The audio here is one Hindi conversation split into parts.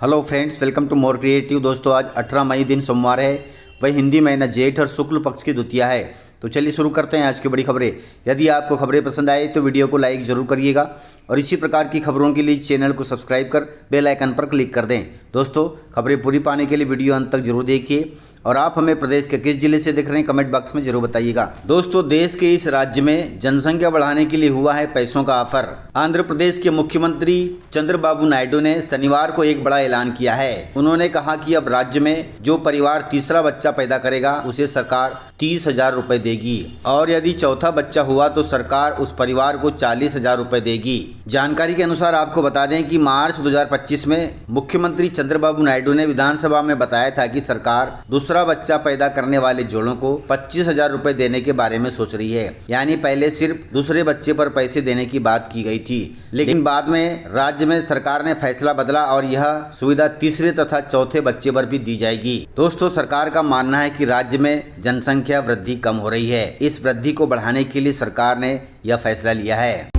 Hello friends, welcome to more creative. दोस्तों, आज 18 मई दिन सोमवार है। वही हिंदी महीना जेठ और शुक्ल पक्ष की द्वितीया है। तो चलिए शुरू करते हैं आज की बड़ी खबरें। यदि आपको खबरें पसंद आए तो वीडियो को लाइक ज़रूर करिएगा और इसी प्रकार की खबरों के लिए चैनल को सब्सक्राइब कर बेल आइकन पर क्लिक कर दें। दोस्तों, खबरें पूरी पाने के लिए वीडियो अंत तक जरूर देखिए और आप हमें प्रदेश के किस जिले से देख रहे हैं कमेंट बॉक्स में जरूर बताइएगा। दोस्तों, देश के इस राज्य में जनसंख्या बढ़ाने के लिए हुआ है पैसों का ऑफर। आंध्र प्रदेश के मुख्यमंत्री चंद्रबाबू नायडू ने शनिवार को एक बड़ा ऐलान किया है। उन्होंने कहा कि अब राज्य में जो परिवार तीसरा बच्चा पैदा करेगा उसे सरकार 30,000 रुपए देगी और यदि चौथा बच्चा हुआ तो सरकार उस परिवार को 40,000 रुपए देगी। जानकारी के अनुसार आपको बता दें कि मार्च 2025 में मुख्यमंत्री चंद्रबाबू नायडू ने विधानसभा में बताया था कि सरकार दूसरा बच्चा पैदा करने वाले जोड़ों को 25,000 रुपए देने के बारे में सोच रही है। यानी पहले सिर्फ दूसरे बच्चे पर पैसे देने की बात की गई थी, लेकिन बाद में राज्य में सरकार ने फैसला बदला और यह सुविधा तीसरे तथा चौथे बच्चे पर भी दी जाएगी। दोस्तों, सरकार का मानना है कि राज्य में जनसंख्या वृद्धि कम हो रही है। इस वृद्धि को बढ़ाने के लिए सरकार ने यह फैसला लिया है।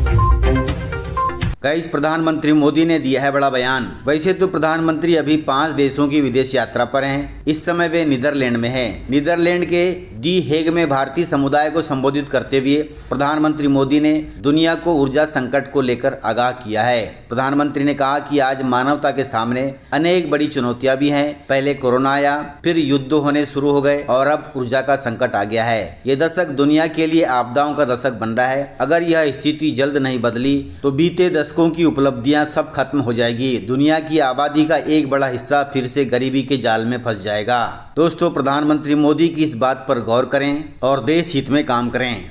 गाइस, प्रधानमंत्री मोदी ने दिया है बड़ा बयान। वैसे तो प्रधानमंत्री अभी 5 देशों की विदेश यात्रा पर हैं। इस समय वे नीदरलैंड में हैं। नीदरलैंड के दी हेग में भारतीय समुदाय को संबोधित करते हुए प्रधानमंत्री मोदी ने दुनिया को ऊर्जा संकट को लेकर आगाह किया है। प्रधानमंत्री ने कहा कि आज मानवता के सामने अनेक बड़ी चुनौतियां भी हैं। पहले कोरोना आया, फिर युद्ध होने शुरू हो गए और अब ऊर्जा का संकट आ गया है। ये दशक दुनिया के लिए आपदाओं का दशक बन रहा है। अगर यह स्थिति जल्द नहीं बदली तो बीते दशकों की उपलब्धियां सब खत्म हो जाएगी। दुनिया की आबादी का एक बड़ा हिस्सा फिर से गरीबी के जाल में फंस जाएगा। दोस्तों, प्रधानमंत्री मोदी की इस बात पर गौर करें और देश हित में काम करें।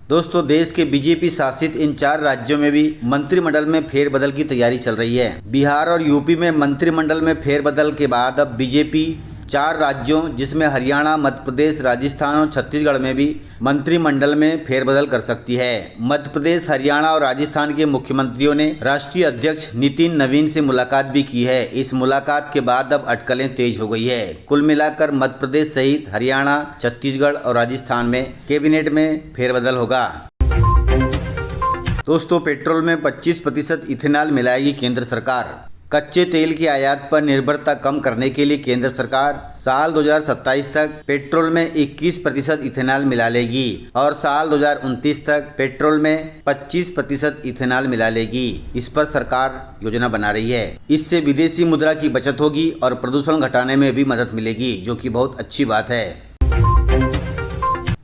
दोस्तों, देश के बीजेपी शासित इन 4 राज्यों में भी मंत्रिमंडल में फेरबदल की तैयारी चल रही है। बिहार और यूपी में मंत्रिमंडल में फेरबदल के बाद अब बीजेपी 4 राज्यों जिसमें हरियाणा, मध्य प्रदेश, राजस्थान और छत्तीसगढ़ में भी मंत्रिमंडल में फेरबदल कर सकती है। मध्य प्रदेश, हरियाणा और राजस्थान के मुख्यमंत्रियों ने राष्ट्रीय अध्यक्ष नितिन नवीन से मुलाकात भी की है। इस मुलाकात के बाद अब अटकलें तेज हो गई है। कुल मिलाकर मध्य प्रदेश सहित हरियाणा, छत्तीसगढ़ और राजस्थान में कैबिनेट में फेरबदल होगा। दोस्तों, पेट्रोल में 25% इथेनॉल मिलाएगी केंद्र सरकार। कच्चे तेल की आयात पर निर्भरता कम करने के लिए केंद्र सरकार साल 2027 तक पेट्रोल में 21% इथेनॉल मिला लेगी और साल 2029 तक पेट्रोल में 25% इथेनॉल मिला लेगी। इस पर सरकार योजना बना रही है। इससे विदेशी मुद्रा की बचत होगी और प्रदूषण घटाने में भी मदद मिलेगी, जो कि बहुत अच्छी बात है।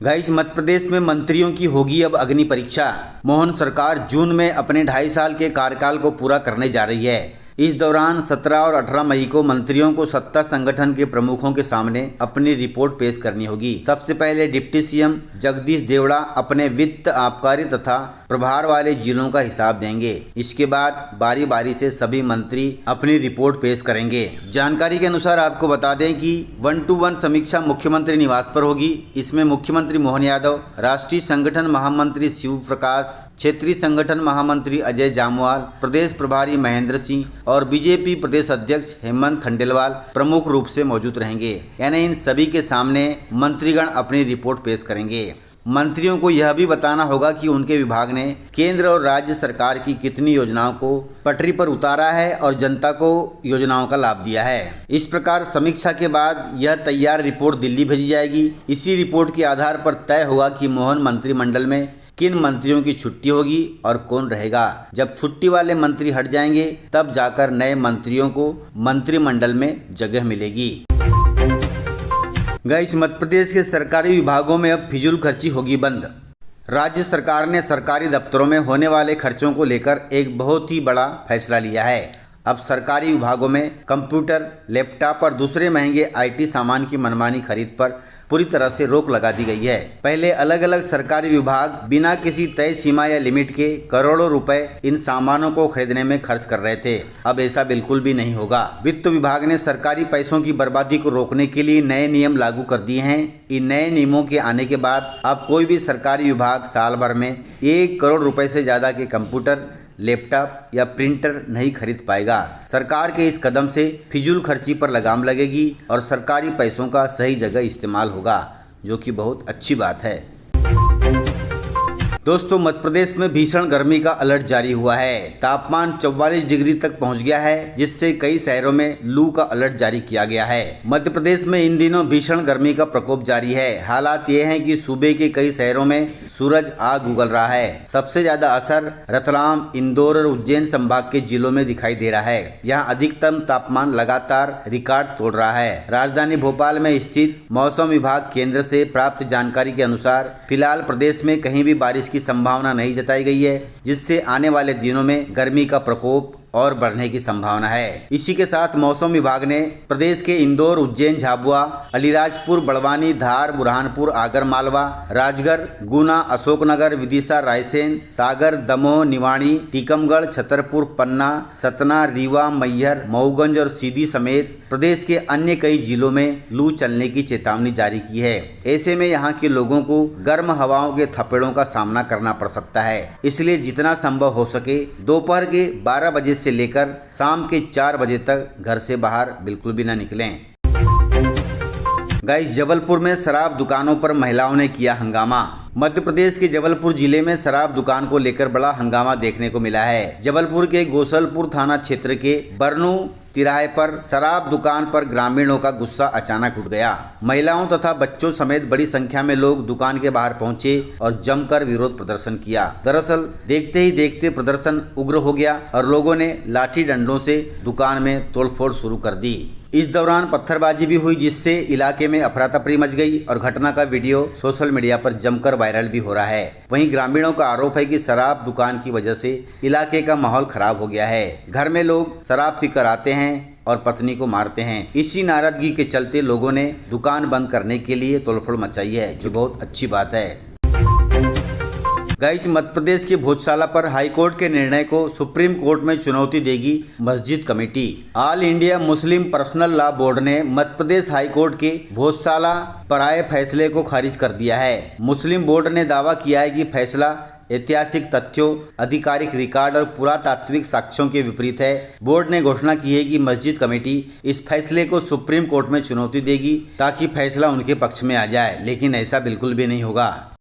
गाइस, मध्य प्रदेश में मंत्रियों की होगी अब अग्नि परीक्षा। मोहन सरकार जून में अपने 2.5 साल के कार्यकाल को पूरा करने जा रही है। इस दौरान 17 और 18 मई को मंत्रियों को सत्ता संगठन के प्रमुखों के सामने अपनी रिपोर्ट पेश करनी होगी। सबसे पहले डिप्टी सीएम जगदीश देवड़ा अपने वित्त, आबकारी तथा प्रभार वाले जिलों का हिसाब देंगे। इसके बाद बारी बारी से सभी मंत्री अपनी रिपोर्ट पेश करेंगे। जानकारी के अनुसार आपको बता दें कि 1-to-1 समीक्षा मुख्यमंत्री निवास पर होगी। इसमें मुख्यमंत्री मोहन यादव, राष्ट्रीय संगठन महामंत्री शिव प्रकाश, क्षेत्रीय संगठन महामंत्री अजय जामवाल, प्रदेश प्रभारी महेंद्र सिंह और बीजेपी प्रदेश अध्यक्ष हेमंत खंडेलवाल प्रमुख रूप से मौजूद रहेंगे। यानी इन सभी के सामने मंत्रीगण अपनी रिपोर्ट पेश करेंगे। मंत्रियों को यह भी बताना होगा कि उनके विभाग ने केंद्र और राज्य सरकार की कितनी योजनाओं को पटरी पर उतारा है और जनता को योजनाओं का लाभ दिया है। इस प्रकार समीक्षा के बाद यह तैयार रिपोर्ट दिल्ली भेजी जाएगी। इसी रिपोर्ट के आधार पर तय होगा कि मोहन मंत्रिमंडल में किन मंत्रियों की छुट्टी होगी और कौन रहेगा। जब छुट्टी वाले मंत्री हट जाएंगे तब जाकर नए मंत्रियों को मंत्रिमंडल में जगह मिलेगी। गाइस, मध्य प्रदेश के सरकारी विभागों में अब फिजूल खर्ची होगी बंद। राज्य सरकार ने सरकारी दफ्तरों में होने वाले खर्चों को लेकर एक बहुत ही बड़ा फैसला लिया है। अब सरकारी विभागों में कंप्यूटर, लैपटॉप और दूसरे महंगे IT सामान की मनमानी खरीद पर पूरी तरह से रोक लगा दी गई है। पहले अलग अलग सरकारी विभाग बिना किसी तय सीमा या लिमिट के करोड़ों रुपए इन सामानों को खरीदने में खर्च कर रहे थे। अब ऐसा बिल्कुल भी नहीं होगा। वित्त विभाग ने सरकारी पैसों की बर्बादी को रोकने के लिए नए नियम लागू कर दिए हैं। इन नए नियमों के आने के बाद अब कोई भी सरकारी विभाग साल भर में 1 करोड़ रुपए से ज्यादा के कंप्यूटर, लैपटॉप या प्रिंटर नहीं खरीद पाएगा। सरकार के इस कदम से फिजूल खर्ची पर लगाम लगेगी और सरकारी पैसों का सही जगह इस्तेमाल होगा, जो कि बहुत अच्छी बात है। दोस्तों मध्य प्रदेश में भीषण गर्मी का अलर्ट जारी हुआ है। तापमान 44 डिग्री तक पहुंच गया है, जिससे कई शहरों में लू का अलर्ट जारी किया गया है। मध्य प्रदेश में इन दिनों भीषण गर्मी का प्रकोप जारी है। हालात ये हैं कि सूबे के कई शहरों में सूरज आग उगल रहा है। सबसे ज्यादा असर रतलाम, इंदौर और उज्जैन संभाग के जिलों में दिखाई दे रहा है। यहाँ अधिकतम तापमान लगातार रिकॉर्ड तोड़ रहा है। राजधानी भोपाल में स्थित मौसम विभाग केंद्र से प्राप्त जानकारी के अनुसार फिलहाल प्रदेश में कहीं भी बारिश की संभावना नहीं जताई गई है, जिससे आने वाले दिनों में गर्मी का प्रकोप और बढ़ने की संभावना है। इसी के साथ मौसम विभाग ने प्रदेश के इंदौर, उज्जैन, झाबुआ, अलीराजपुर, बड़वानी, धार, बुरहानपुर, आगर मालवा, राजगढ़, गुना, अशोकनगर, विदिशा, रायसेन, सागर, दमोह, निवाड़ी, टीकमगढ़, छतरपुर, पन्ना, सतना, रीवा, मैहर, मऊगंज और सीधी समेत प्रदेश के अन्य कई जिलों में लू चलने की चेतावनी जारी की है। ऐसे में यहाँ के लोगों को गर्म हवाओं के थपेड़ों का सामना करना पड़ सकता है। इसलिए जितना संभव हो सके दोपहर के 12 बजे से लेकर शाम के 4 बजे तक घर से बाहर बिल्कुल भी न निकलें। गाइस, जबलपुर में शराब दुकानों पर महिलाओं ने किया हंगामा। मध्य प्रदेश के जबलपुर जिले में शराब दुकान को लेकर बड़ा हंगामा देखने को मिला है। जबलपुर के गोसलपुर थाना क्षेत्र के बरनू तिराहे पर शराब दुकान पर ग्रामीणों का गुस्सा अचानक उठ गया। महिलाओं तथा बच्चों समेत बड़ी संख्या में लोग दुकान के बाहर पहुंचे और जमकर विरोध प्रदर्शन किया। दरअसल देखते ही देखते प्रदर्शन उग्र हो गया और लोगों ने लाठी डंडों से दुकान में तोड़फोड़ शुरू कर दी। इस दौरान पत्थरबाजी भी हुई, जिससे इलाके में अफरा तफरी मच गई और घटना का वीडियो सोशल मीडिया पर जमकर वायरल भी हो रहा है। वहीं ग्रामीणों का आरोप है कि शराब दुकान की वजह से इलाके का माहौल खराब हो गया है। घर में लोग शराब पीकर आते हैं और पत्नी को मारते हैं। इसी नाराजगी के चलते लोगों ने दुकान बंद करने के लिए तोड़फोड़ मचाई है, जो बहुत अच्छी बात है। गाइस, मध्य प्रदेश के भोजशाला पर हाईकोर्ट के निर्णय को सुप्रीम कोर्ट में चुनौती देगी मस्जिद committee. All India Muslim personal law board ने मध्य प्रदेश हाईकोर्ट के भोजशाला पर आए फैसले को खारिज कर दिया है। मुस्लिम बोर्ड ने दावा किया है कि फैसला ऐतिहासिक तथ्यों, आधिकारिक रिकॉर्ड और पुरातात्विक साक्ष्यों के विपरीत है। बोर्ड ने घोषणा की है कि मस्जिद कमेटी इस फैसले को सुप्रीम कोर्ट में चुनौती देगी ताकि फैसला उनके पक्ष में आ जाए, लेकिन ऐसा बिल्कुल भी नहीं होगा।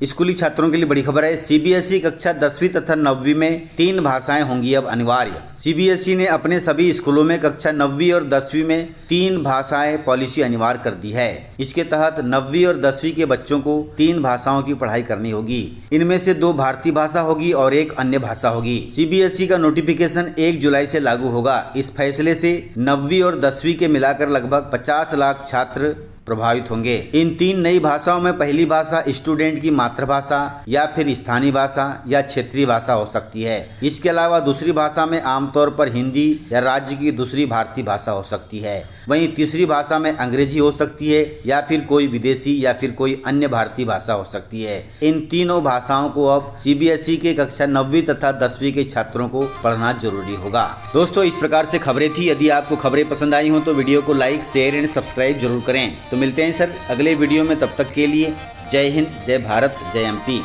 स्कूली छात्रों के लिए बड़ी खबर है। सीबीएसई कक्षा 10वीं तथा 9वीं में 3 भाषाएं होंगी अब अनिवार्य। सीबीएसई ने अपने सभी स्कूलों में कक्षा 9वीं और 10वीं में 3 भाषाएं पॉलिसी अनिवार्य कर दी है। इसके तहत 9वीं और 10वीं के बच्चों को 3 भाषाओं की पढ़ाई करनी होगी। इनमें से 2 भारतीय भाषा होगी और 1 अन्य भाषा होगी। सीबीएसई का नोटिफिकेशन 1 जुलाई से लागू होगा। इस फैसले से 9वीं और 10वीं के मिलाकर लगभग 50 लाख छात्र प्रभावित होंगे। इन 3 नई भाषाओं में पहली भाषा स्टूडेंट की मातृभाषा या फिर स्थानीय भाषा या क्षेत्रीय भाषा हो सकती है। इसके अलावा दूसरी भाषा में आमतौर पर हिंदी या राज्य की दूसरी भारतीय भाषा हो सकती है। वहीं तीसरी भाषा में अंग्रेजी हो सकती है या फिर कोई विदेशी या फिर कोई अन्य भारतीय भाषा हो सकती है। इन तीनों भाषाओं को अब सीबीएसई के कक्षा 9वीं तथा 10वीं के छात्रों को पढ़ना जरूरी होगा। दोस्तों, इस प्रकार से खबरें थी। यदि आपको खबरें पसंद आई हो तो वीडियो को लाइक, शेयर एंड सब्सक्राइब जरूर करें। तो मिलते हैं सर अगले वीडियो में, तब तक के लिए जय हिंद, जय भारत, जय एमपी।